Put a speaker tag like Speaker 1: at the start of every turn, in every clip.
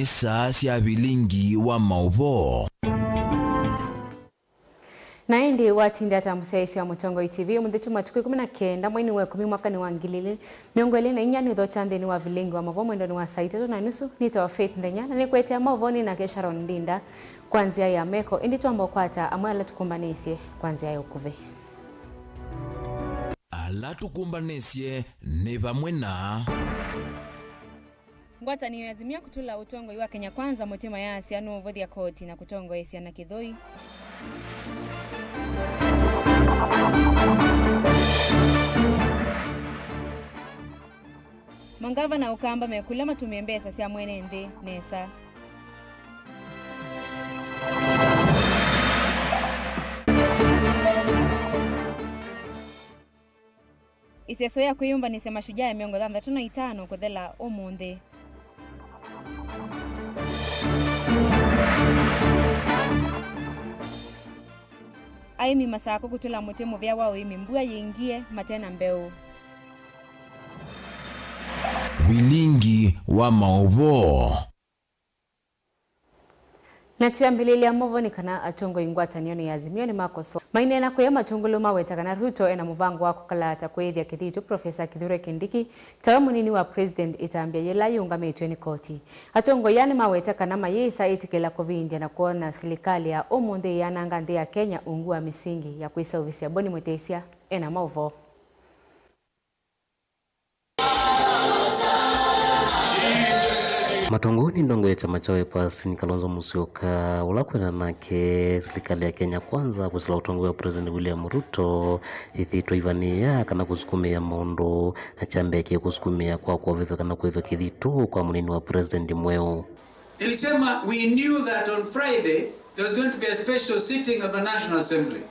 Speaker 1: nisa cia Vilingi wa Mauvoo.
Speaker 2: Na indi watinda tamuseisi wa Mutongo TV muthitu matuku 19 mwezi wa 10 mwaka ni wa 2024 ni uthocha nthini wa Vilingi wa Mauvoo mwendo ni wa saa 3:30 nitawa Faith Nthenya na nikwetea Mauvoo ni na Sharon Ndinda kwanzia ya meko indi twamba kwata amwe ala tukumbanisye kwanzia ya ukuve
Speaker 1: ala tukumbanisye ni vamwe na
Speaker 2: ngwata ni azimia kutula utongo iwa Kenya kwanza mutima ya asianu vodhia koti na kutongo esi na kidhoi Mangava na ukamba mekula matumie mbesa sia mwene ndi nesa Iseso ya kuyumba ni Mashujaa ya miongo 35 kuthela umundi Aimi masako kutula mutemo vya wao imimbua yingie matena mbeu
Speaker 1: Vilingi wa Mauvoo.
Speaker 2: Na tuambililia Mauvoo ni kana atongo ingwatanio ni azimio ni makoso maine na kuya matongolo maweta kana Ruto ena muvango wako kalata kwethia kithitu Professor Kithure Kindiki tawa munini wa president itambia yela yunga metweni koti atongo yani maweta kana mayesa itikela kovindia na kuona serikali ya omunde yananga nthi ya Kenya ungua misingi ya kuisa ofisi ya Boni Mutesia ena Mauvoo.
Speaker 3: Matongoni ndongo ya chama chawe pasi ni Kalonzo Musyoka ulakwena nake serikali ya Kenya kwanza kusila utongo wa President William Ruto ithitwa ivania kana kusukumia mondo na chambeke kusukumia kwa vitho kana kwetho kithitu kwa munini wa President mweo.
Speaker 4: Ilisema we knew that on Friday there was going to be a special sitting of the National Assembly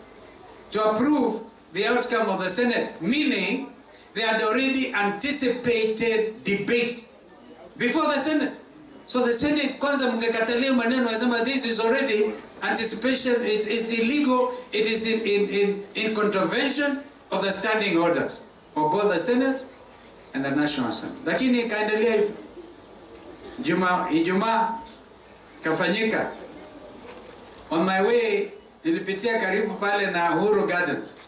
Speaker 4: to approve the outcome of the Senate, meaning they had already anticipated debate before the Senate. So the Senate kwanza mngekatalia maneno yasema this is already anticipation, it is illegal, it is in contravention of the standing orders of both the Senate and the National Assembly. Lakini ikaendelea hivyo. Ijumaa kafanyika. On my way nilipitia karibu pale na Uhuru Gardens.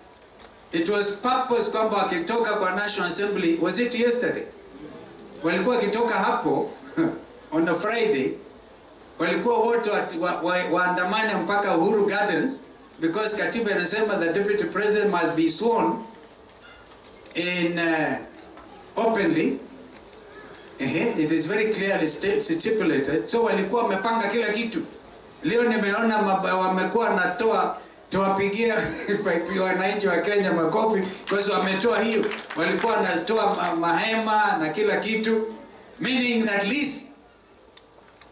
Speaker 4: It was purpose kwamba wakitoka kwa National Assembly, was it yesterday? Walikuwa kitoka hapo on a Friday, walikuwa wote waandamane mpaka Uhuru Gardens because katiba inasema the deputy president must be sworn in openly. It is very clearly stipulated. So walikuwa wamepanga kila kitu. Leo nimeona wamekuwa natoa tuwapigia wananchi wa Kenya makofi because wametoa hiyo. Walikuwa wanatoa mahema na kila kitu, meaning that at least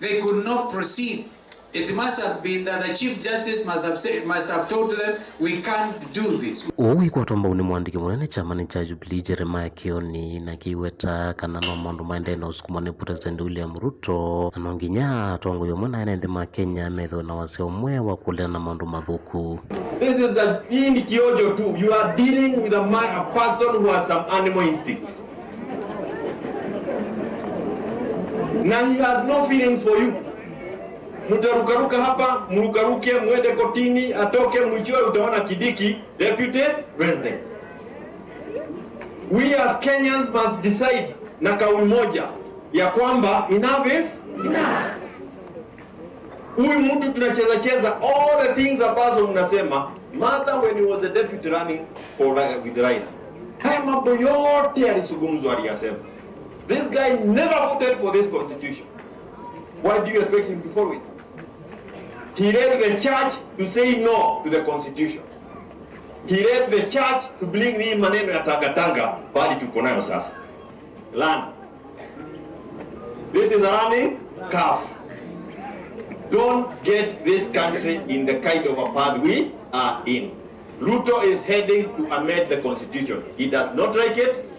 Speaker 4: they could not proceed. It must have been that the Chief Justice must have told them we can't do this.
Speaker 3: Uwi kwa tomba uni mwandiki mwenene chamani cha Jubilee Jeremiah Kioni na kiweta kana no mandu maende na usukumane President William Ruto anonginya tongo yomona ene Kenya metho na wase omwe wa kulea na mandu mathuku.
Speaker 5: This is a in kiojo too. You are dealing with a person who has some animal instincts. Now he has no feelings for you. Mutarukaruka hapa, murukaruke, mwende kotini, atoke, mwichwe, utaona Kindiki, deputy president. We as Kenyans must decide na kauli moja ya kwamba enough is enough. Huyu mtu tunacheza all the things ambazo mnasema Martha when he was the deputy running for with Raila. Haya mambo yote yalisugumzwa aliyasema. This guy never voted for this constitution. What do you expect him to follow it? He led the church to say no to the constitution. He led the church to bring hii maneno ya tangatanga bali tuko nayo sasa. Land. This is a running calf. Don't get this country in the kind of a path we are in. Ruto is heading to amend the constitution. He does not like it.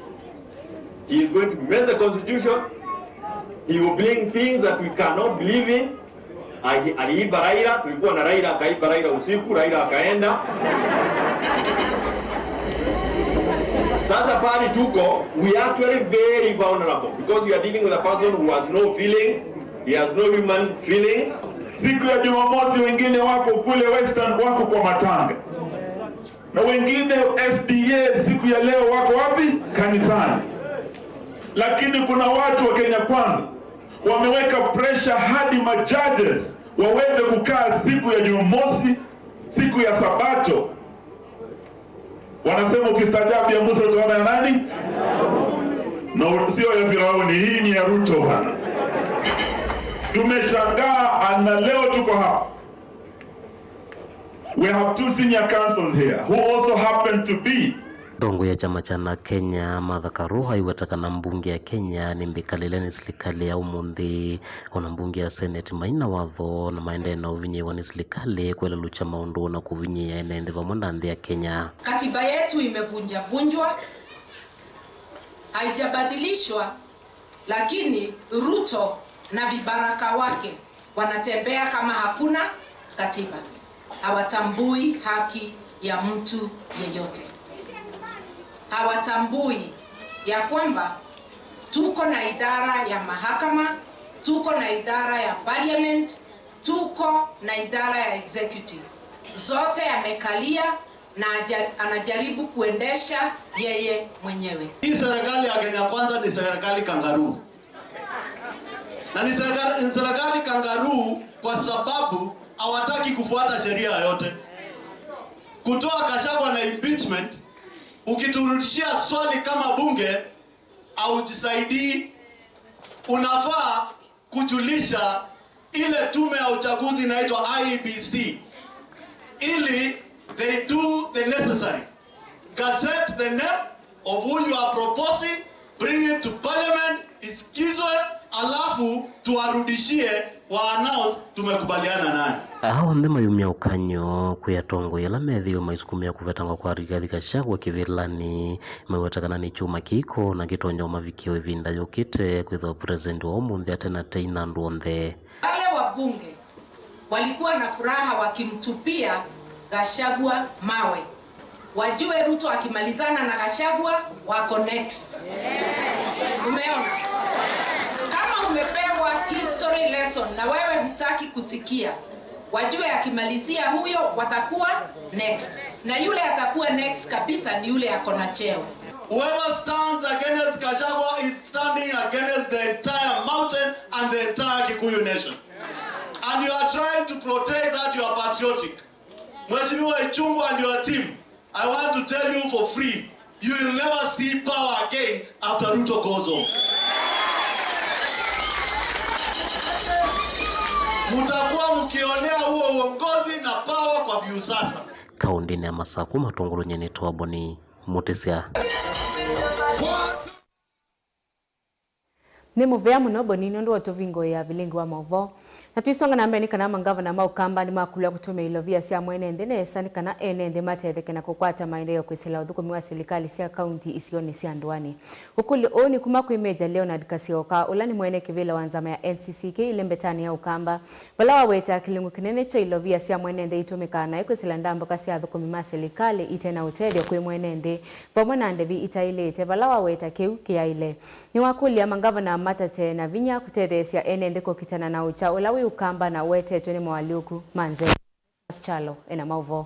Speaker 5: He is going to mess the constitution. He will bring things that we cannot believe in. Aliiba Raila, tulikuwa na Raila, akaiba Raila usiku, Raila akaenda. Sasa pali tuko, we are actually very vulnerable because we are dealing with a person who has no feeling
Speaker 6: He has no human feelings. Siku ya Jumamosi wengine wako kule Western, wako kwa matanga. Na wengine FDA siku ya leo wako wapi? Kanisani. Lakini kuna watu wa Kenya Kwanza wameweka pressure hadi majudges waweze kukaa siku ya Jumamosi, siku ya Sabato. Wanasema ukistaajabu ya Musa utaona ya nani? Na sio ya Firauni, hii ni ya Ruto bwana. Tumeshangaa na leo tuko hapa. We have two senior councils here who also happen to be
Speaker 3: Dongo ya chama cha Kenya Martha Karua iwataka na mbunge ya Kenya ni mbikalileni serikali ya umundi ona mbunge ya Senate Maina Watho na maendeleo vinyewa ni serikali kwela lucha maundu na kuvinyia ene vamwenda ndhi ya Kenya.
Speaker 7: Katiba yetu imevunjwa, haijabadilishwa, lakini Ruto na vibaraka wake wanatembea kama hakuna katiba. Hawatambui haki ya mtu yeyote. Hawatambui ya kwamba tuko na idara ya mahakama, tuko na idara ya parliament, tuko na idara ya executive. Zote yamekalia na anajaribu kuendesha yeye mwenyewe.
Speaker 8: Hii serikali ya Kenya Kwanza ni serikali kangaroo. Na ni serikali kangaroo kwa sababu hawataki kufuata sheria yote. Kutoa Gachagua na impeachment, ukiturudishia swali kama bunge au jisaidii, unafaa kujulisha ile tume ya uchaguzi inaitwa IEBC ili they do the necessary. Gazette the name of who you are proposing, bring it to parliament, isikizwe, alafu tuwarudishie wa announce tumekubaliana naye.
Speaker 3: Hawa ndema yumia ukanyo kuyatongo yala medhio maisukumia kuvetangwa kwa Rigathi Gachagua kivilani mewetaka ni chuma kiko na kitonyo mavikio vinda yokite kwitho president wa umundi atena teina nduonde.
Speaker 7: Wale wabunge walikuwa na furaha wakimtupia Gachagua mawe. Wajue Ruto akimalizana na Gachagua wako next. Umeona? Kama umepewa history lesson na wewe hutaki kusikia, wajue akimalizia huyo watakuwa next. Na yule atakuwa next kabisa ni yule ako na cheo.
Speaker 8: Whoever stands against Gachagua is standing against the entire mountain and the entire Kikuyu nation. And you are trying to protect that you are patriotic. Mheshimiwa Ichung'wah and your team, I want to tell you for free, you will never see power again after Ruto goes home. Mutakuwa mkionea huo uongozi na power kwa view sasa.
Speaker 3: Kaundini ya Masaku matunguru nyeni tuwaboni Mutisia.
Speaker 2: Ni muvea muno bonini ndu watovingo ya Vilingi wa Mauvoo. Na tuisonga na mbeni kana mangavana maukamba ni makulia kutume ilovia siya mwenende nesa ni kana enende matetheke na kukwata maendeleo kwisila udhukumi wa serikali siya kaunti isioni siya nduani. Ukuli oni kumaku imeja Leonard Kasioka ulani mwene kivila wanzama ya NCCK ilembetani ya ukamba. Wala waweta kilingu kinene cha ilovia siya mwenende itumika na kwisila ndambo kasi ya udhukumi wa serikali itena utedio kwe mwenende. Pamwana ndevi itailete wala waweta kiu kia ile. Ni wakuli ya mangavana matate na vinya kutethesia enende kokitana na ucha ulawi ukamba na wete tweni mwaliuku manze chalo ena Mauvoo.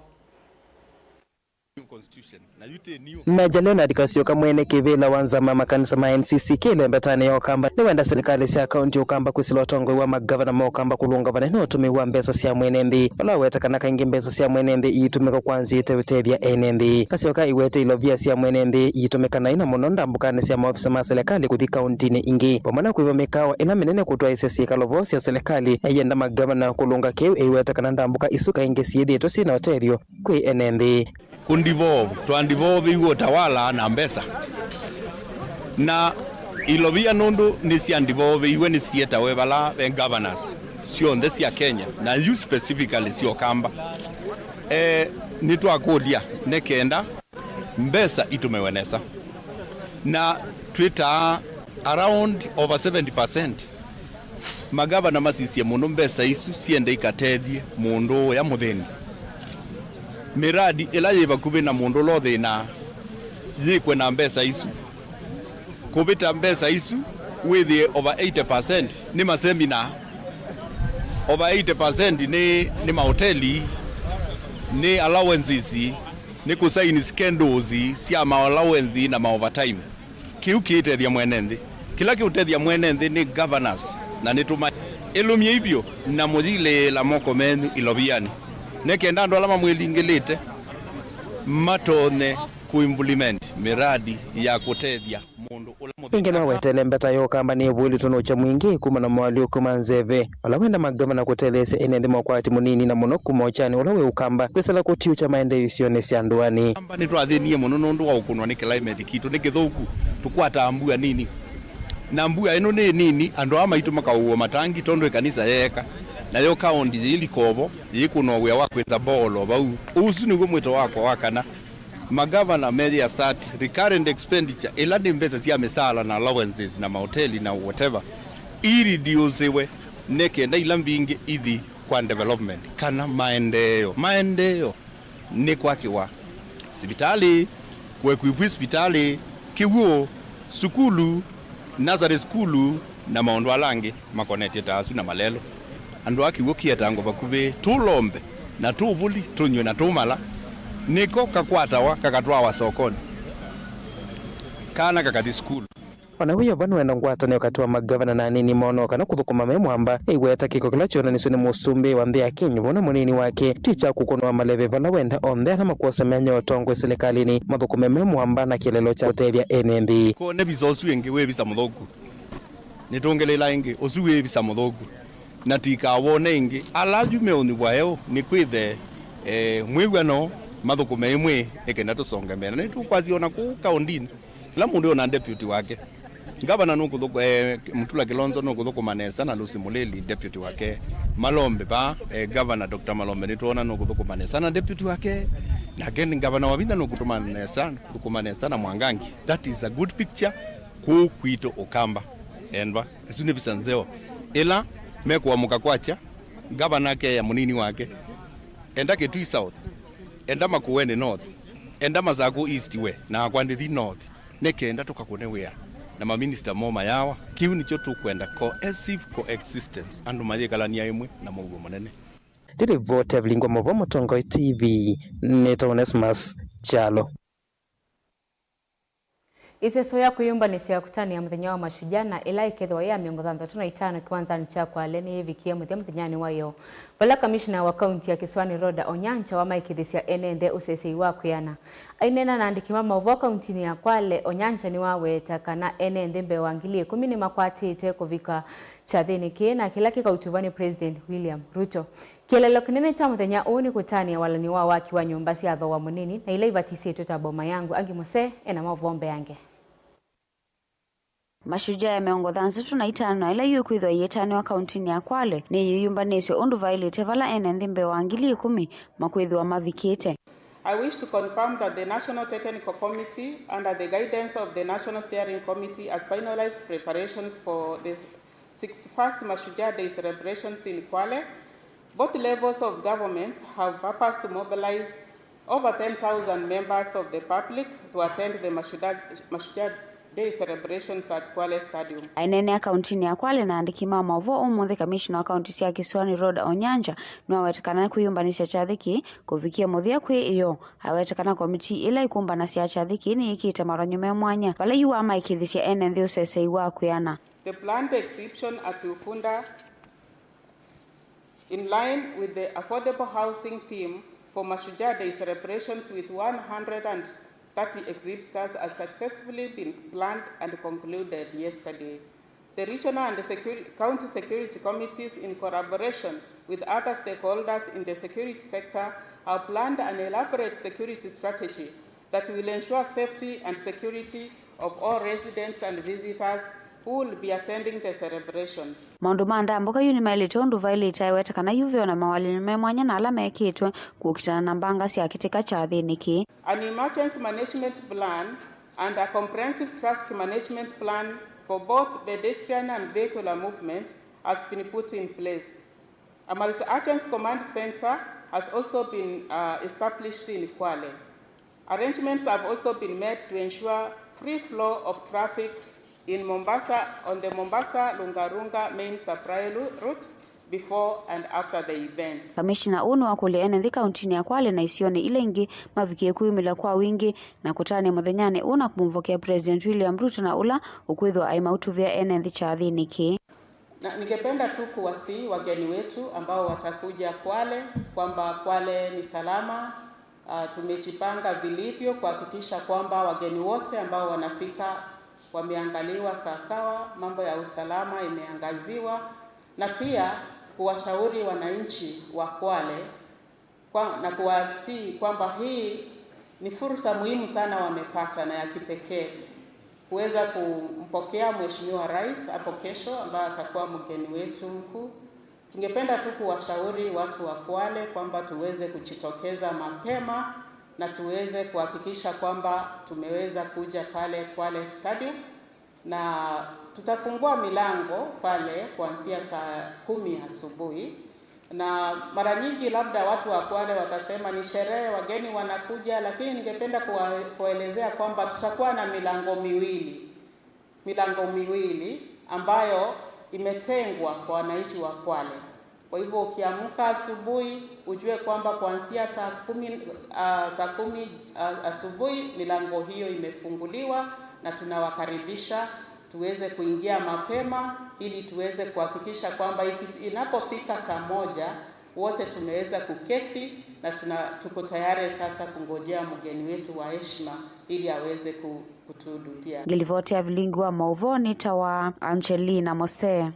Speaker 9: Meja Leonard Kasioka mwene kivila wanzama makanisa ma NCCK ilembetani ya ukamba ni wenda serikali siya kaunti ukamba kwisila utongo wa magavana ma ukamba kulunga vaneno tumiwa mbesa siya mwenendi wala weta kanaka ingi mbesa siya mwenendi itumika kwanzi itewetevya enendi. Kasioka iwete ilovia siya mwenendi itumika na ina mononda mbukane siya maofisa ma serikali kuthi kauntini ingi pamana kuiva mikawa ina menene kutwa isesi kalovosi ya serikali yenda magavana kulunga keu iweta kananda mbuka isuka ingi siyedhito sina otevyo kwe enendi.
Speaker 10: Tuandivolve iwo tawala na mbesa na ilovia nundu ni siandivolve iwe ni sieta webala and governors sio ndesi ya Kenya na you specifically sio kamba ni twakudia nekenda mbesa itumewenesa na Twitter around over 70% magavana masisie muno mbesa isu siende ikatethie mundu ya mutheni miradi ila yiva kubina mundu lothe na yikwe na mbesa isu kubita mbesa isu with over 80% ni masemina over 80% ni mahoteli, ni allowances, ni kusaini scandals cia allowance na overtime. Kiu kiitethia mwenende, kila kiutethia mwenende ni governance na nituma elumia ibyo na muthile la moko menu ilobiani nekenda andu ala mamwilingilite matone kuimplement miradi ya kutethia mundu ula
Speaker 9: inge no wetele mbeta yo kamba ni bwili tono cha mwingi kuma na mwali kuma nzeve wala wenda magavana kutelese enende mokwati munini na muno kumochani wala we ukamba kwesala kutiu cha maendeleo sione cia ndwani
Speaker 10: kamba ni twathenie muno nundu wa ukunwa ni climate kitu ni kithuku tukwata mbua nini na mbua ino ni nini andu ama itu makauo matangi tondo kanisa yeka na yo kaundi ili kobo yikuno we wakweza bolo bau usu ni gumwito wako wakana magavana media sat recurrent expenditure elandi mbesa cia mesala na allowances na mahoteli na whatever iridiusiwe nekenda ila mbingi ithi kwa development kana maendeleo ni kwa kiwa hospitali kwekwipu hospitali kiwuo sukulu Nazare skulu na maondo alangi makonete tasu na malelo andu akiwo kietango bakube tulombe na tuvuli tunywe na tumala niko kakwata wa kakatwa wa sokoni kana kakati skulu
Speaker 9: wana huyo vanu wenda ngwatane wakati wa magavana na nini mono kana kuthukuma memwamba igweta kiko kila chona nisuni musumbi wa nthia Kenya bona munini wake ticha kukonwa maleve vala wenda onthe na makuosa menyo otongwe serikalini mathukume memwamba na kilelo cha utethia NND
Speaker 10: ko ne bizosu ingi we bisa muthoku nitongelela ingi osu we bisa muthoku na tika wone ingi alaju meoni bwayo ni kwithe mwigwano mathukume imwe ekenda tusonge mbere ni tukwaziona ku kaundini la mundu ona deputy wake gavana no kuthuko Mutula Kilonzo no kuthuko manesa na Lucy Muleli deputy wake Malombe ba governor Dr. Malombe ni tuona no kuthuko manesa na deputy wake na again governor Wabinda no kuthuko manesa na Mwangangi. That is a good picture ku kwito okamba enva isune bisanzeo ela mekwa mukakwacha governor ke ya munini wake enda Kitui South enda Makueni North enda Mazaku East we na Kwandithi North nekenda tukakone wea na maminister moma yawa kiu nicho tukwenda cohesive coexistence andu mayikalania imwe na Mauvoo manene
Speaker 9: dili vote vilingwa Mauvoo Mutongoi TV Netonesmas Chalo
Speaker 2: Iseso ya kuyumba ni cia kutania muthenya wa Mashujaa na ila ikethwa ya 35 kiwanzani cha kwa leni vikia muthenyani wayo bala commissioner wa county ya Kiswani Roda Onyancha wa maikithisia NND usesei wa kuyana ainena na andikima Mauvoo county ni ya Kwale Onyancha ni waweta kana NND mbe wangilie 10 ni makwatite kuvika chathini kina kila kikautuvani President William Ruto kielelo kinene cha muthenya uni kutania walani wa waki wa nyumba cia thowa munini na ila ivatisi tutaboma yangu angimuse ena Mauvoo yange
Speaker 11: Mashujaa ya 35 ila yu kwithwa yetani wa kaunti ya Kwale ni yuyumbaniswe undu vailite vala NND mbe wangilie 10 makwithwa mavikite.
Speaker 12: I wish to confirm that the National Technical Committee, under the guidance of the National Steering Committee, has finalized preparations for the 61st Mashujaa Day celebrations in Kwale. Both levels of government have purposed to mobilize over 10,000 members of the public to attend the Mashujaa Day celebrations at Kwale Stadium.
Speaker 11: Ainene ya kaunti ya Kwale na andikima Mauvoo umuthi commissioner wa kaunti cia Kiswani Road Onyancha no wetekana kuyumbanisha chathiki kuvikia muthia kwi iyo awetekana komiti ila ikumbana cia chathiki ni ikite maronyo me mwanya bala yu ama ikithisia NND usesei wa kuyana.
Speaker 12: The planned exhibition at Ukunda, in line with the affordable housing theme for Mashujaa Day celebrations with 130 exhibitors, has successfully been planned and concluded yesterday. The regional and the county security committees, in collaboration with other stakeholders in the security sector, have planned an elaborate security strategy that will ensure safety and security of all residents and visitors who will be attending the celebrations.
Speaker 11: Maundu manda mboka yuni mailite undu vailite aiweta kana yuvyo na mawalini memwanya na ala mekitwe kukitana na mbanga sia kitika chathi niki.
Speaker 12: An emergency management plan and a comprehensive traffic management plan for both pedestrian and vehicular movement has been put in place. A multi-agency command center has also been established in Kwale. Arrangements have also been made to ensure free flow of traffic in Mombasa, on the Mombasa-Lungarunga main supply route, before and after the event.
Speaker 11: Kamishna unu wa kule NTHENYA kauntini ya Kwale na Isioni ile ingi mavikie kuimila kwa wingi na kutane muthenyane una kumvokea President William Ruto na ula ukwithwa aimautu vya NTHENYA chathiniki.
Speaker 12: Na ningependa tu kuwasihi wageni wetu ambao watakuja Kwale kwamba Kwale ni salama. Tumejipanga vilivyo kuhakikisha kwamba wageni wote ambao wanafika wameangaliwa sawasawa, mambo ya usalama imeangaziwa, na pia kuwashauri wananchi wa Kwale na kuwasihi kwamba hii ni fursa muhimu sana wamepata na ya kipekee kuweza kumpokea Mheshimiwa Rais hapo kesho ambaye atakuwa mgeni wetu mkuu. Tungependa tu kuwashauri watu wa Kwale kwamba tuweze kujitokeza mapema na tuweze kuhakikisha kwamba tumeweza kuja pale Kwale Stadium, na tutafungua milango pale kuanzia saa 10 asubuhi. Na mara nyingi labda watu wa Kwale watasema ni sherehe, wageni wanakuja, lakini ningependa kuelezea kwamba tutakuwa na milango miwili ambayo imetengwa kwa wananchi wa Kwale. Kwa hivyo ukiamka asubuhi ujue kwamba kuanzia saa 10 asubuhi milango hiyo imefunguliwa, na tunawakaribisha tuweze kuingia mapema ili tuweze kuhakikisha kwamba inapofika saa 1 wote tumeweza kuketi na tuko tayari sasa kungojea mgeni wetu wa heshima ili aweze kutuhudumia.
Speaker 11: Gilivotea Vilingi wa Mauvoo ni tawa Angelina Mose.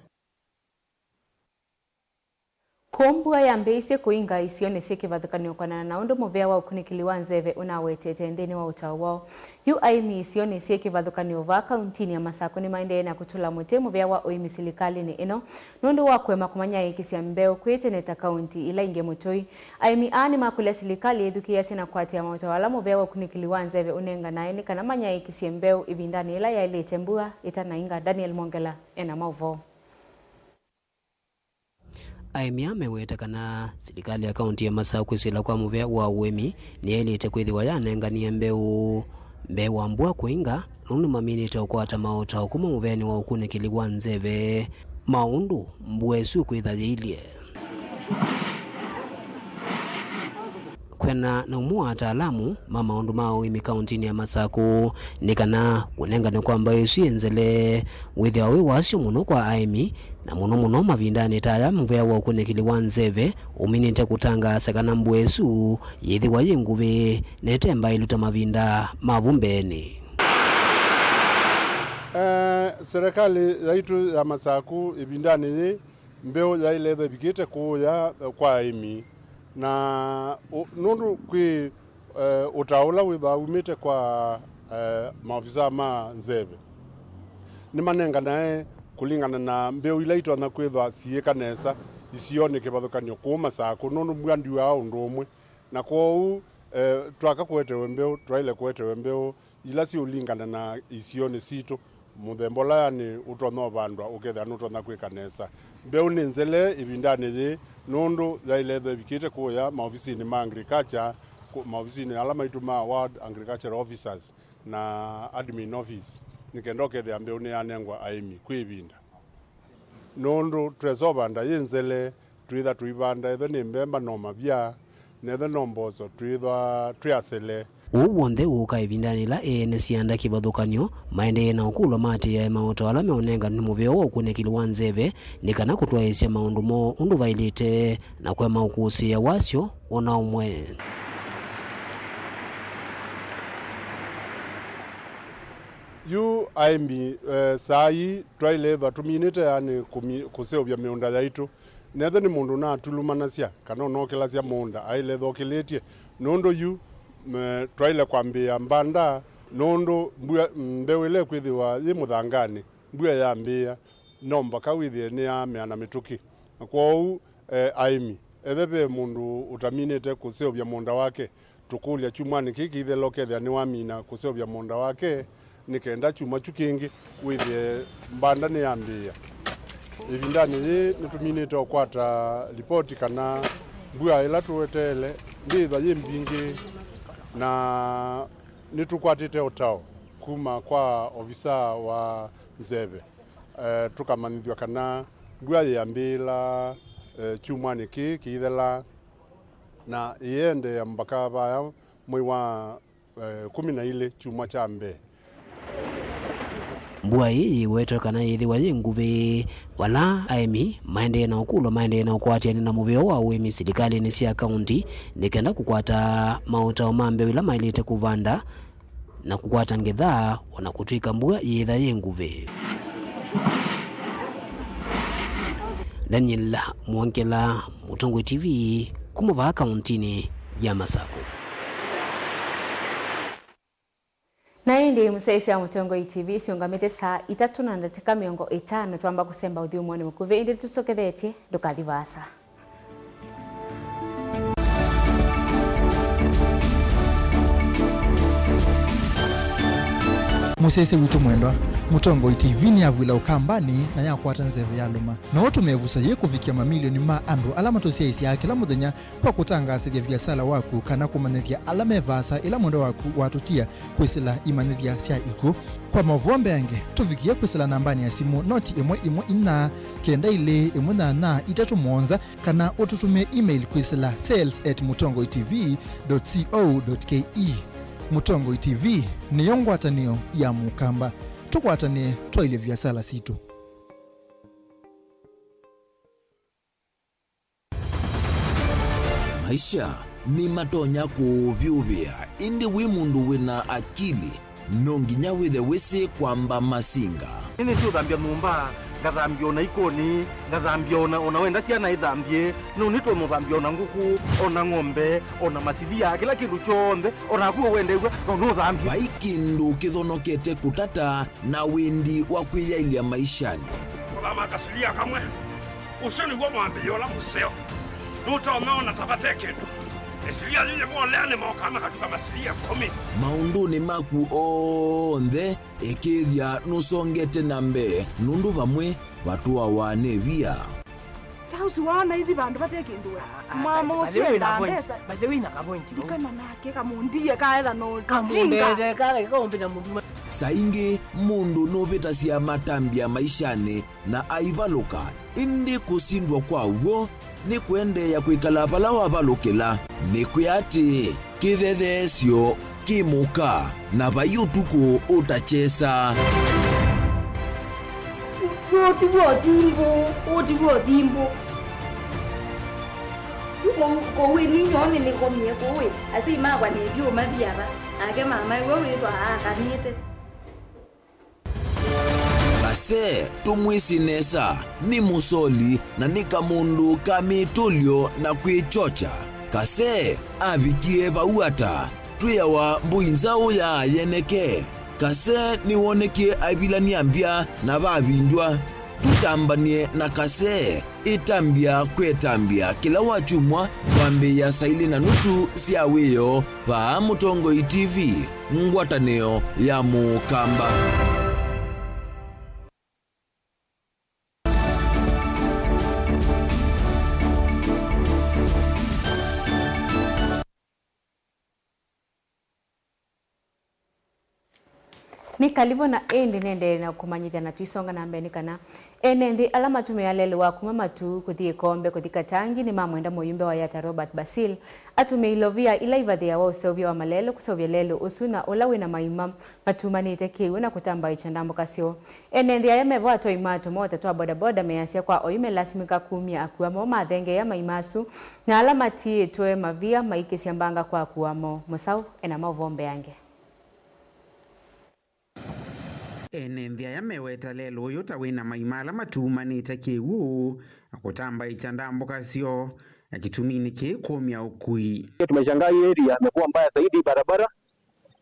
Speaker 2: Kombua ya mbese kuinga Isioni sikivathukanio kwana na undu muvea wa ukunikiliwa nzeve unawetete ndeni wa utawao. Aimi Isioni sikivathukanio va kauntini ya Masako ni maendelee na kutula mute muvea wa oimi silikali ni ino nundu wa kwema kumanya ikisi ya mbeo kweteneta kaunti ila inge mutoi. Aimi ani makule silikali edhukia sina kwati ya mautawala muvea wa ukunikiliwa nzeve unenga naeni kana manya ikisi ya mbeo ibindani ila ya ile tembua itanainga. Daniel Mongela ena Mauvoo.
Speaker 13: Aimi amewetekana serikali ya kaunti ya Masako sila kwa muvea wa uemi ni elite kwithiwa yanengania mbeu ambua kuinga nundu maminite ukwata maota okuma muveni wa ukunikiliwa nzeve maundu mbwesu kwithayilie kwena na umu ataalamu maundu mao imi kauntini ya Masako nikana kunengana kwamba Yesu enzele withia we wasio muno kwa aimi na muno mavindani taya muvea wa ukunikiliwa nzeve uminite kutanga sakana mbwesu yithiwa yinguvi netemba iluta mavinda mavumbeni.
Speaker 14: Serikali yaitu ya Masako ibindani mbeo ya ileve bikite kuya kwa aimi na nundu kwi utaula wiva umite kwa maofisa ma nzeve ni manenga nae kulingana na mbeu ila ito na kwithwa siekanesa Isioni kivathukanio ku Masako nundu mwandi wa undu umwe na kwou twaka kwetewe mbeu twaile kwetewe mbeu ila si ulingana na Isioni situ muthembola yani utono vandwa uketha nutona kwikanesa mbeu ni nzele ibindani yi nundu yailethe bikite kuya maofisini ma agriculture maofisini ala maitu ma ward agriculture officers na admin office nikenda ukethia mbeu ni yanengwa aimi kwibinda nundu twesovanda yinzele twitha tuivanda etho ni mbemba no mavia netho no mboco twitha twiasele
Speaker 13: uwonde uka ibindani la ene sianda kivathukanio maendelee na ukulwa mati ya maoto ala meonenga ni muveo wa ukunikiliwa nzeve nikana kutwaisya maundu mo undu vailite na kwa maukusi ya wasio ona umwe.
Speaker 14: aimi sai twailetha tuminite yani kuseovya miunda yaitu netho ni mundu na tulumanasya kana nokelasya munda ailetha okilitie nundu twaile kwambia mbanda nundu mbeu ile kwithiwa yi muthangani mbua yambia nomba kawithie ni ya meana mituki kwou aimi ethebe mundu utaminite kuseovya munda wake tukulia chumani kiki ithelo kethia ni wamina kuseovya munda wake nikenda chuma chukingi withie mbanda ni yambia ibindani yi nituminite okwata ripoti kana mbua ila tuwetele nditha yi mbingi na nitukwatite utao kuma kwa ofisa wa nzeve tukamanithwa kana mbua yambila chumani kiithela na iende ya mpaka baya mwezi wa 12 chuma cha mbe.
Speaker 13: Mbua hii wetokana yithiwa yi nguvi wala aimi maende na ukulo maende na ukwatiani na muveo wa uimi serikali ni cia kaunti nikenda kukwata mautao mambe wila mailite kuvanda na kukwata ngedha wana kutwika mbua yitha yi nguvi. Daniel Mwankela, Mutongo TV, kumuva kauntini ya Masako.
Speaker 2: Na hindi musaisi ya Mutongo TV siungamite saa 3:50 tuamba kusemba udhiumoni mukuve indi tusoketheti dukalivasa.
Speaker 15: Musese witu mwendwa Mutongo TV ni avwila ukambani na yakwata nzeve ya luma na watu mevusa ye kufikia mamilioni ma andu alama tosia isi ya kila muthenya kwa kutangasa vya vyasala waku kana kumanethia alama evasa ila mwendo waku watutia kwisila imanethia sia iku kwa Mauvoo yange tufikia kwisila nambani ya simu noti imwe ina kenda ile na itatu mwonza kana ututume email kwisila sales@mutongotv.co.ke. Mutongo TV ni yongwatanio ya mukamba tukwatane twaile vyasala situ.
Speaker 1: Maisha ni matonya kuvyuvia indi wi mundu wina akili nonginya withe wisi kwamba masinga.
Speaker 16: Ini tu dhambia mumba ngathambia ona ikoni ngathambia ona wenda ciana ithambie no nito muthambia ona nguku ona ng'ombe ona masilia kila kindu chonde ona kuo wendegwa no thambia
Speaker 1: baikindu kithonokete kutata na windi wa kwiyailia maishani.
Speaker 17: Kuthama kasilia kamwe usoni gwa mwambio la museo nuta umeona tabateke esilia yeye mwolene mwokama katika masilia 10
Speaker 1: maunduni maku onthe ekethia nusongete nambe nundu vamwe vatua wanevia
Speaker 18: tausi wana hithi bandu batekindwe mama usio na pesa baje wina kapointi dikana nake kamundia kaela no kamunde kale kaombina mundu
Speaker 1: saingi mundu novita cia matambia maishani na aivaluka indi kusindwa kwa uo ni kuendeya kwikala pala wavalukila ni kuyati kithethesyo kimuka na vayutuku utachesa
Speaker 18: otiwo thimbo kowe ninyone nikomie kowe asi magwa nedio mathiara ake mama iwe witwa akanite
Speaker 1: kase tumwisinesa ni musoli na ni kamundu kamitulyo na kwichocha kase avikie vauata twiyawa mbuinzao ya yeneke kase niwonekie avilania mbya na vavindwa tutambanie na kase itambia kwetambia kila wachumwa wambe ya saili na nusu siawiyo va Mutongo TV ngwataneo ya mukamba.
Speaker 2: Ni kalivo na endi nende na kumanyithia na tuisonga na mbeni kana enendi alama tume ya lelo wa kumamatu kuthie kombe kuthika tangi ni mamwenda moyumbe wa yata Robert Basil atume ilovia ila ivadhi ya usovia wa malelo kusovia lelo usuna ulawe na maimam matumanite kiwe na kutamba ichandambo kasio enendi ya yamevo atoi matu mota toa bodaboda meyasia kwa oyume lasimika kumia akuamo madhenge ya maimasu na alama tie toe mavia maike siambanga kwa akuamo Musau ena Mauvoo yange.
Speaker 19: Enenthia yameweta lelo yota wina maimala matumanite kiwu akutamba ichandambo kasio akitumini ki komia ukui.
Speaker 20: Tumeshangaa area imekuwa mbaya zaidi barabara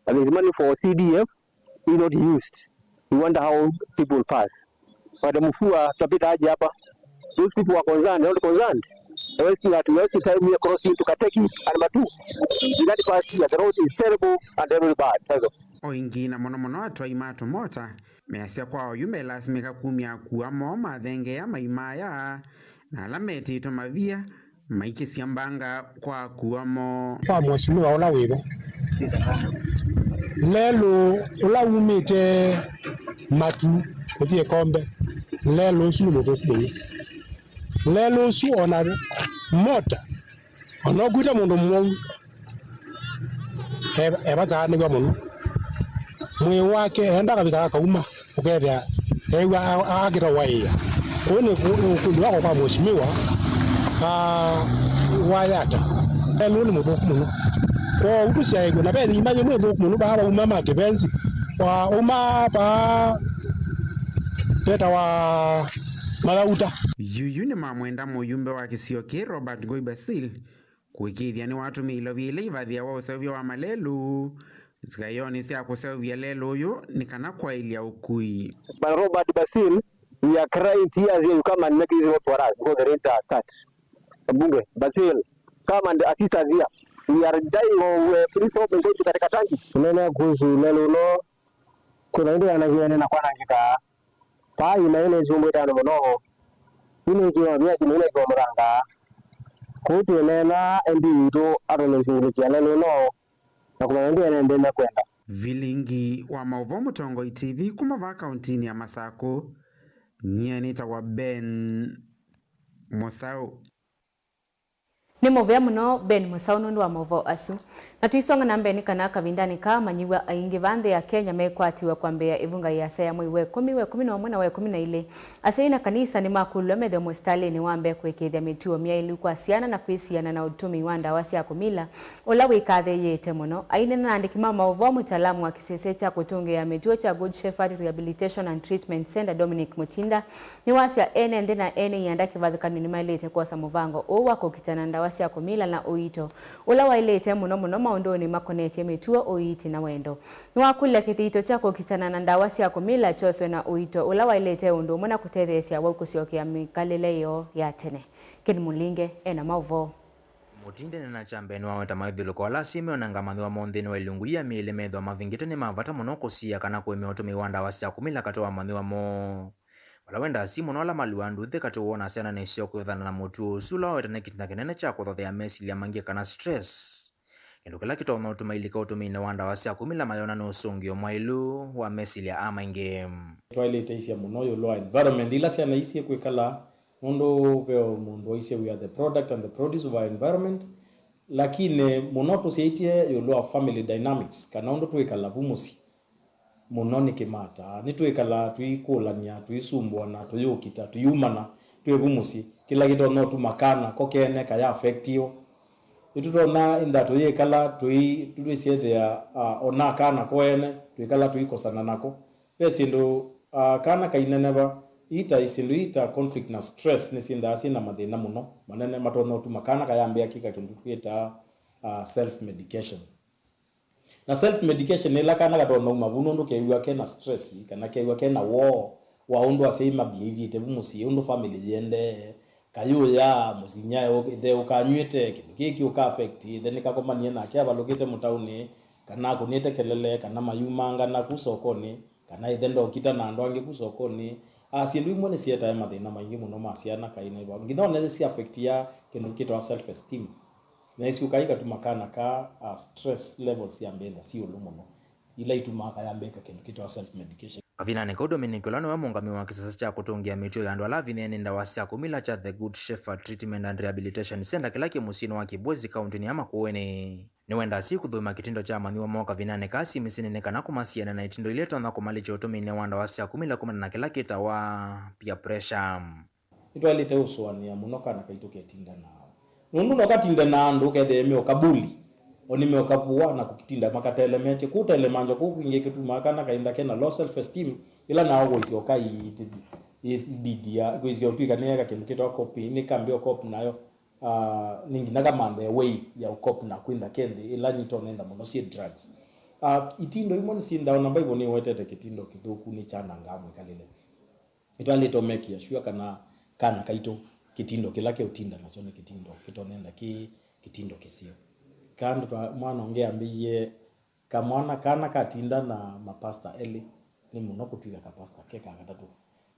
Speaker 20: and there is money for CDF is not used. We wonder how people pass. But mfua tutapita aje hapa? Those people are concerned, not concerned. The waste time here crossing to Kateki and Matu. That part here, the road is terrible and very bad.
Speaker 19: Oingina mono atwa imato mota measia kwao yume lasimika kumia kuamo mathenge ya maimaya na alameti ito mavia maike siambanga kwa kuamo
Speaker 21: kwa mweshimiwa ola wiro lelo ola umite Matu kuthie kombe lelo usulu mutokuni lelo su ona mota ono kuita mundu mwo eba tani kwa mundu mwe wake enda kabika kauma ukethia ewa agira waya kone kundu wako kwa mheshimiwa wayata lelo ni mundu mundu ko utusia ego na beli imanye mundu mundu ba umama kibenzi wa uma ba beta wa malauta
Speaker 19: yuyu ni mamwenda muyumbe wa kisio ki Robert Ngoi Basil kuikithia ni watu milo vile ivadhia wa usavia wa malelu zikayoni sia kusavia lelo uyu ni kana kwa ilia ukui.
Speaker 20: But Robert Basil, we are crying tears here. You come and make this work for us because the rains are start. Bunge Basil, come and assist us here. We are dying of free from going to katika tanki. Nene kuhusu lelo no kuna ndio anajiona na kwa nangika. Pa ina zumbu tano mono. Ini kiwa vya kimene kwa mranga. Kutu nena ndi to adolescent lelo no. Na kuna ndio anaendelea kwenda.
Speaker 19: Vilingi wa Mauvoo Mutongo TV kumava kauntini ya Masako nyenita wa Ben Mosau.
Speaker 2: Ni movea muno Ben Mosau nundu wa Mauvoo asu. Na tuisonga na mbeni kana kavindani ka manyiwa aingi vande ya Kenya mekwatiwa kwa mbea ivunga ya saya mwi we 11 na we 12. Aseina kanisa ni makulu methe mostale ni wambe kwekethia mituo miailu kwa siana na kwisiana na utumi wanda wasi ya kumila. Ola wikathe yete muno. Aine na andikima Mauvoo mutaalamu wa kisese cha kutunge ya mituo cha Good Shepherd Rehabilitation and Treatment Center Dominic Mutinda. Ni wasi ya NTHENYA yandaki vadhikani ni mailete kwa samuvango owa kukitana ndawasi ya kumila na uito. Ola wailete muno ondoni makonete mituo oiti na wendo. Nwakula kitito chako kitana na ndawasi ya kumila choswe na uito. Ula wailete undu mwana kutethesia wakusiokia mikaleleyo ya tene. Kini mulinge ena Mauvoo.
Speaker 4: Mutinde na chambeni wa weta maithilu kwa la sime onangamadhi wa mondhini wa ilungulia miele medho wa mavingite ni mavata monoko siya kana kueme otumi wanda wasi ya kumila kato wa madhi wa mo. Wala wenda simu nola maluandu the kato wona siana na isio kuyothana na mutu usula weta nekitina kinene chako thothe ya mesi liya mangia kana stress. Kendo kila kitono utumailika utumine wanda wasi ya kumila mayona no sungio mwailu wa mesilia ama inge
Speaker 22: toilet isia muno yo lo environment ila sia na isia kwekala mundo veo mundo isia we are the product and the produce of our environment lakini muno tusietie yo lo family dynamics kana ndo twekala bumusi muno ni kimata ni twekala twikulania twisumbwa na tuyukita tuyumana twebumusi kila kitono tumakana kokene kaya affectio itutona inda tuyekala tuisiethia ona kana koene twikala tuikosana nako pesindu kana kaineneva ita isindu ita conflict na stress nisinda asina mathina muno manene matono tumakana kayambia kika kindu twita self medication na self medication ila kana katono mavuno ndo keiwa kena stress kana keiwa kena wa undu asema behavior tebumusi undu family yende kayo ya musinyayo the ukanywete kiki uka affect then kakomanie na kia balokete mutauni kana kunete kelele kana mayumanga na kusokoni kana ithendo kita na ndo ange kusokoni asiendu imwe sieta ya mathina maingi muno masiana kaine ba ngidone si affect ya kindu kitwa self esteem na isi ukaika tumakana ka stress levels ya mbenda si ulumono ila itumaka ya mbeka kindu kitwa self medication.
Speaker 4: Avinane ko Dominic Olano wa mungami wa kisasa cha kutungia mituo ya ndwala vinene ndawasi ya kumila cha The Good Shepherd Treatment and Rehabilitation Center kilaki musino wa Kibwezi kauntini ama kuwene. Ni wenda si kudhuma kitindo cha maniwa mwaka vinane kasi misinene kana kumasiana na itindo ileto na kumalicho utumine wanda wasi ya kumila kumana na kilaki itawa pia pressure.
Speaker 22: Ito alite uswani ya munoka na kaituke tinda na nundu nokatinda na andu kedhe okabuli onime okapuwa na kukitinda makata elemente kuta elemanjo kuinge kitu makana kainda kena low self esteem ila na ogo isi okai is bidia kuizio twika nega kindu kitwa copy ni kambio copy nayo ningi naga mande way ya copy na kwinda kende ila nyito nenda muno si drugs itindo imoni sinda ona bible ni wetete kitindo kithuku ni chana ngamwe kalile ito alito make ya sure kana kaito kitindo kilake utinda nacho ni kitindo kitonenda kitindo kisio kandu mwana ongea mbiye kamwana kana katinda na mapasta eli ni muno kutwika ka pasta keka katatu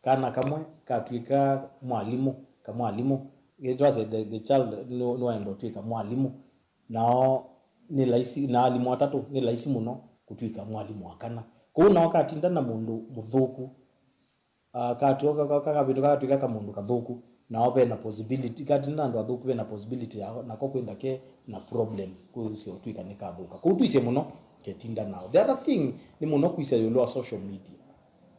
Speaker 22: kana kamwe katwika mwalimu it was the child no endo twika mwalimu nao ni laisi na alimu watatu ni laisi muno kutwika mwalimu akana kuna wakatinda na mundu muthuku katoka kaka bitu katwika ka mundu kathuku na ope na possibility kati na ndo athuku na possibility na ko kwenda ke na problem ku sio tu ikanika athuka ku tu ise muno ketinda now. The other thing ni muno kuisa yolo social media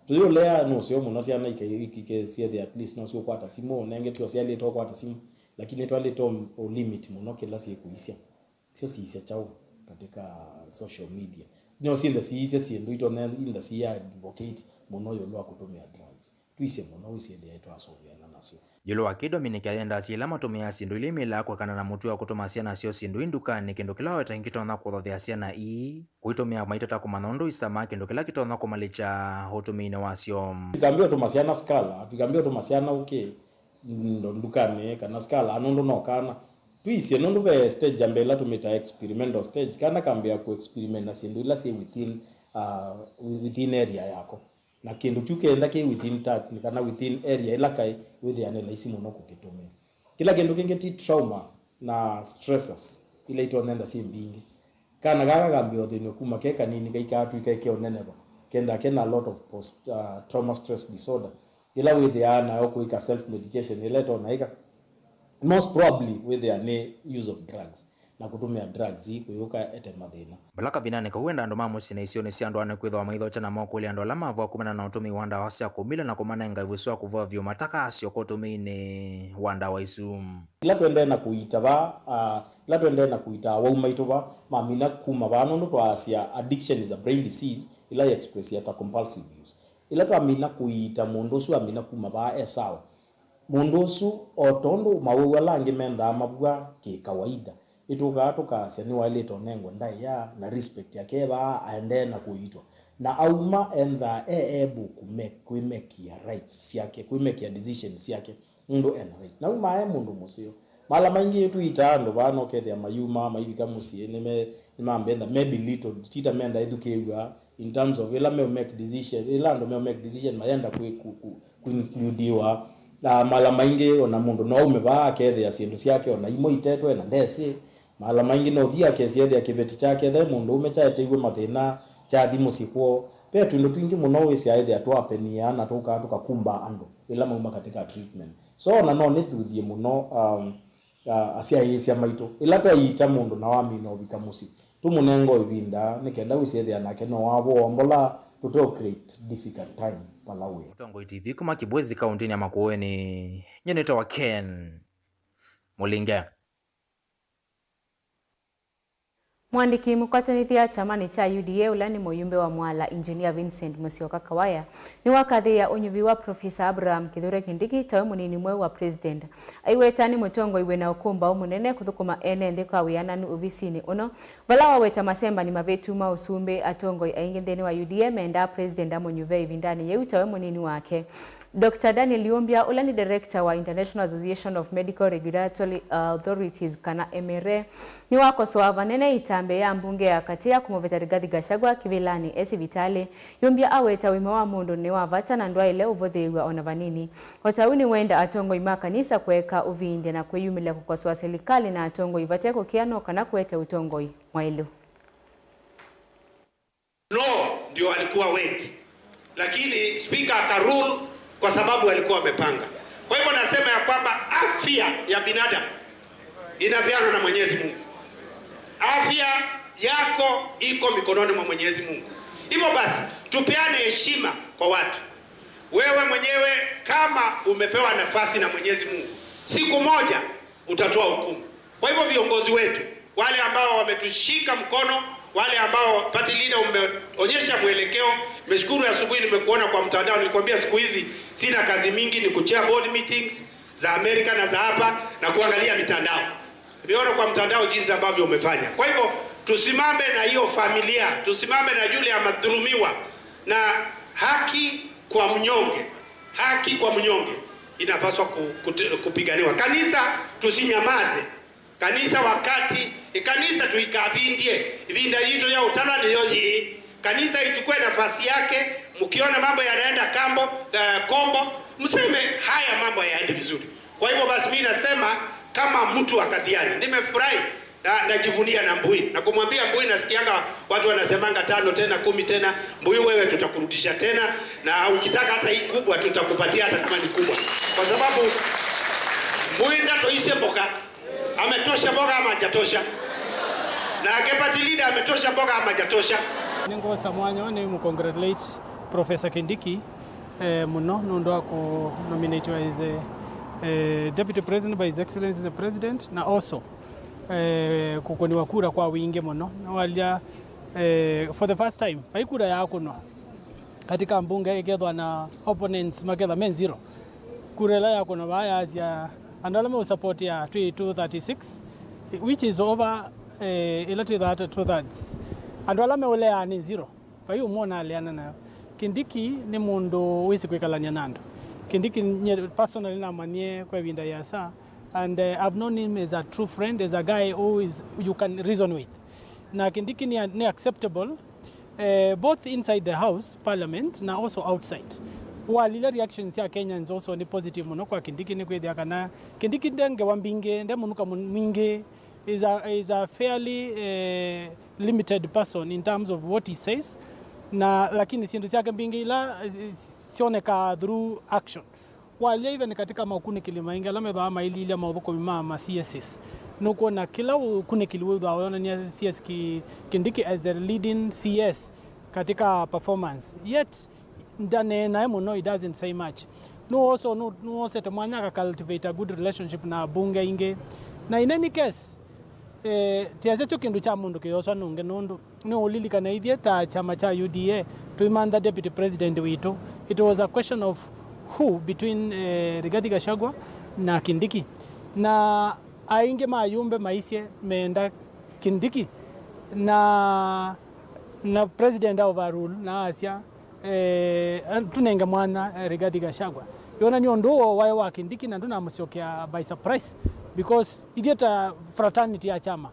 Speaker 22: tuyo lea no sio muno siana ikike sia at least no sio kwata simu nenge tio sia leto kwata simu lakini to leto o limit muno kila siku isia sio siisia chao katika social media no si nda siisia si ndo ito nda sia advocate muno yolo akutumia drugs tuise muno usiende yetu asovia na nasio
Speaker 4: Yolo akido minike ayenda asila matumia sindu ilimila kwa kana na mutu wa kutuma asiana sio sindu indukani kendo kila weta nkitona kuthothe asiana kuitumia maitata kumanondo isama kendo kila kitona kumalicha hotumine wasio
Speaker 22: tukambia tumasiana skala tukambia tumasiana uke ndo ndukane kana skala anondo no kana tuise nondo be stage ambela tumita experimental stage kana kambia ku experiment na sindu ila si within area yako na kindu kiukenda ke within touch ni kana within area ila kai with analysis muno kukitumia kila kindu kingeti trauma na stresses ile itonenda si mbingi kana gaga gambio thini kuma ke kanini gaika tu ke oneneba kenda kena a lot of post trauma stress disorder ila with the ana okuika self medication ile tonaika most probably with the use of drugs na kutumia drugs kuyuka etemathina
Speaker 4: balaka binane ka huenda ndo mamusi na isione si ando ane kwitho maitho chana moko ile ando lama vwa kumana na utumi wanda wasya kumila na kumana ngavuswa kuvwa vyo mataka asyo kotumine wanda waisu
Speaker 22: ila twende na kuita wa umaitoba mamina kuma bano ndo asya addiction is a brain disease ila express ya compulsive use ila twamina kuita mundu su amina kuma ba esawa mundu su otondo mawala ngimenda mabwa ki kawaida ituka tukasya ni wale tonengo ndai ya na respect yake ba aende na kuitwa na auma endha ebu kuimekia rights yake kuimekia decisions yake mundu ena right na uma mundu musio mala maingi yetu itando bano kethya mayuma maibi kamusie nimambenda maybe little tita menda edukewa in terms of ila make decision ila ndo make decision mayenda kuincludiwa na mala maingi ona mundu no umeba kethya sindu syake ona imo itetwe na ndese mala maingi no thia kesi ya kibeti chake the mundu umechaetegwe mathina cha thimu sikwo pe tundu twingi muno wisi aidha twapenia na tukakumba ando ila mauma katika treatment so na no nithuthie muno asia yisia maito ila twaita mundu na wami no bikamusi tumunengo ibinda nikenda wisi aidha nake no wabo ombola to create difficult time palawe
Speaker 4: Tongo TV kuma Kibwezi kaunti ya Makueni nyeneta wa Ken Mulinge
Speaker 2: Mwandiki mukwatanithia chamani cha UDA ulani moyumbe wa Mwala Engineer Vincent Musyoka Kawaya ni wakathi ya unyuvi wa Professor Abraham Kithure Kindiki tawe munini mwe wa President aiwetani mutongo iwe na ukumba umunene kuthukuma ene kwa wiananu uvisini uno bala waweta masemba ni mavetu mausumbe atongo aingendeni wa UDA menda President amunyuve ivindani ye utawe munini wake Dr. Daniel Liombia ulani director wa International Association of Medical Regulatory Authorities kana MRA ni wako soa vanene itambe ya mbunge ya katia kumoveta Rigathi Gachagua kivilani esi vitale Liombia aweta wime wa mundu ni wavata na ndwa ile uvodhewa ona vanini watauni wenda atongo ima kanisa kueka uvinde na kweyumile kukwasoa serikali na atongo ivateko kiano kana kuete utongoi mwailu
Speaker 5: no ndio walikuwa wengi lakini speaker akarule kwa sababu walikuwa wamepanga. Kwa hivyo nasema ya kwamba afya ya binadamu inapeanwa na Mwenyezi Mungu. Afya yako iko mikononi mwa Mwenyezi Mungu. Hivyo basi tupeane heshima kwa watu. Wewe mwenyewe kama umepewa nafasi na Mwenyezi Mungu, siku moja utatoa hukumu. Kwa hivyo viongozi wetu, wale ambao wametushika mkono, wale ambao party leader umeonyesha mwelekeo, nimeshukuru asubuhi nimekuona kwa mtandao, nilikwambia siku hizi sina kazi mingi, ni kuchair board meetings za Amerika na za hapa na kuangalia mitandao. Nimeona kwa mtandao jinsi ambavyo umefanya. Kwa hivyo tusimame na hiyo familia, tusimame na yule amadhulumiwa, na haki kwa mnyonge. Haki kwa mnyonge inapaswa kupiganiwa. Kanisa tusinyamaze. Kanisa wakati kanisa tuikabindie ibinda yito ya utala niyoji kanisa ichukue nafasi yake. Mkiona mambo yanaenda kombo mseme haya mambo yaende vizuri. Kwa hivyo basi mimi nasema kama mtu akadhiani nimefurahi najivunia na Mbui na kumwambia Mbui, nasikianga watu wanasemanga 5 tena 10 tena. Mbui wewe tutakurudisha tena, na ukitaka hata hii kubwa tutakupatia hata kama ni kubwa, kwa sababu Muinda toise mboga. Ametosha mboga ama hajatosha? Na Gepati leader ametosha mboga ama hajatosha?
Speaker 21: Ningo samwanyo ni mcongratulate Professor Kindiki muno nundo ako nominated as Deputy President by His Excellency the President, na also kukoniwa kura kwa wingi muno na walia for the first time haikura yako no katika mbunge igethwa na opponents magetha men zero kurela yako no baya ya andalama support ya 236 which is over elected that 2/3 andalama ule ya ni zero kwa hiyo muona aliana na Kindiki ni mundu wisi kwikalania nando. Kindiki personally na manie kwa winda ya saa, and I've known him as a true friend, as a guy who you can reason with. Na Kindiki ni acceptable both inside the house parliament na also outside. Walile reactions ya Kenyans also ni positive muno kwa Kindiki ni kwethia kana Kindiki ndenge wambinge nde munuka mwinge is a fairly limited person in terms of what he says. Na lakini sindu chake mbingi ila sioneka through action. Wale even katika maukuni kilimainga la medha maili ile maudhuko mama CSS. Nuko na kila ukuni kiliwudha waona ni CS Kindiki as a leading CS katika performance. Yet ndane na muno it doesn't say much. No also temanya cultivate a good relationship na bunge inge. Na in any case tiazecho kindu cha mundu kiyoso nunge nundu ni ulilika na ithie ta chama cha UDA tuimanda deputy president witu. It was a question of who between Rigathi Gachagua na Kindiki, na ainge mayumbe maisye meenda Kindiki na president overrule na asia tunenge mwana Rigathi Gachagua yona ni ondo wae wa Kindiki na nduna musiokea by surprise because idieta fraternity ya chama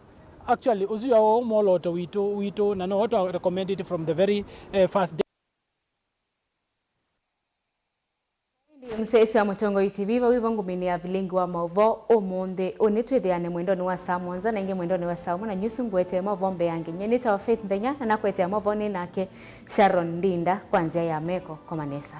Speaker 21: actually uzuya o moloto wito na no auto recommended from the very first day.
Speaker 2: Msesi wa Mutongo TV wangu mini ya Vilingi wa Mauvoo omonde onitwithiane mwendo ni wa saa monza na inge mwendo ni wa saa muna nyusu ngwete Mauvoo mbe yange nyenita wa Faith Nthenya na nakwete Mauvoo ni nake Sharon Ndinda kwanzia ya meko kwa manesa.